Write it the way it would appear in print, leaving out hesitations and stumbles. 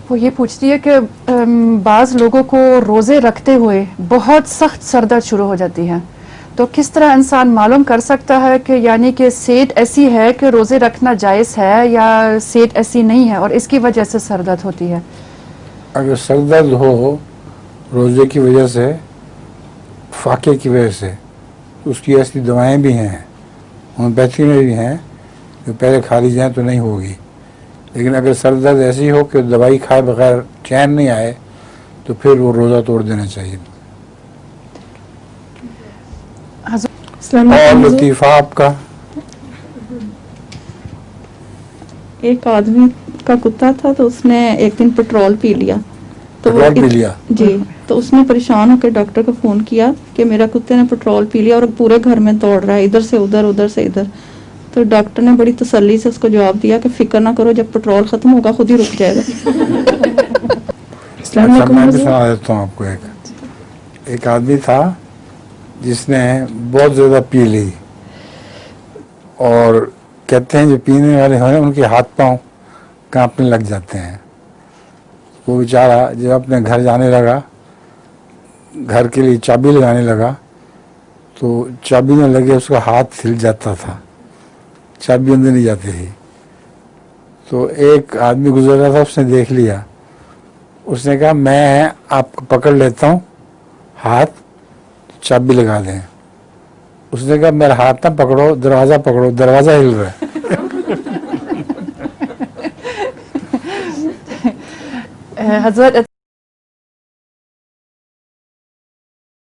وہ یہ پوچھتی ہے کہ بعض لوگوں کو روزے رکھتے ہوئے بہت سخت سر درد شروع ہو جاتی ہے، تو کس طرح انسان معلوم کر سکتا ہے کہ یعنی کہ صحت ایسی ہے کہ روزے رکھنا جائز ہے یا صحت ایسی نہیں ہے اور اس کی وجہ سے سر درد ہوتی ہے؟ اگر سر درد ہو روزے کی وجہ سے، فاقے کی وجہ سے، تو اس کی ایسی دوائیں بھی ہیں، ہومیوپیتھی میں بھی ہیں، جو پہلے کھا لی جائیں تو نہیں ہوگی. لیکن اگر سر درد ایسی ہو کہ دوائی کھائے بغیر چین نہیں آئے تو پھر وہ روزہ توڑ دینا چاہیے. السلام اور علیکم حضور. لطیفہ آپ کا؟ ایک آدمی کا کتا تھا تو اس نے ایک دن پیٹرول پی لیا تو وہ پیٹرول پی لیا؟ جی تو اس نے پریشان ہو کے ڈاکٹر کو فون کیا کہ میرا کتے نے پیٹرول پی لیا اور پورے گھر میں دوڑ رہا ہے، ادھر سے ادھر ادھر سے ادھر. تو ڈاکٹر نے بڑی تسلی سے اس کو جواب دیا کہ فکر نہ کرو، جب پیٹرول ختم ہوگا خود ہی رک جائے گا. السلام اچھا، علیکم میں بھی حضور. سنا دیتا ہوں آپ کو. ایک آدمی تھا جس نے بہت زیادہ پی لی، اور کہتے ہیں جو پینے والے ہیں ان کے ہاتھ پاؤں کانپنے لگ جاتے ہیں. وہ بیچارہ جب اپنے گھر جانے لگا، گھر کے لیے چابی لگانے لگا تو چابی نہ لگے اس کا ہاتھ ہل جاتا تھا، چابی اندر نہیں جاتی تھی. تو ایک آدمی گزر رہا تھا، اس نے دیکھ لیا، اس نے کہا میں آپ کو پکڑ لیتا ہوں ہاتھ، چابی لگا دیں. اس نے کہا میرا ہاتھ نہ پکڑو، دروازہ پکڑو، دروازہ ہل رہا ہے. حضرت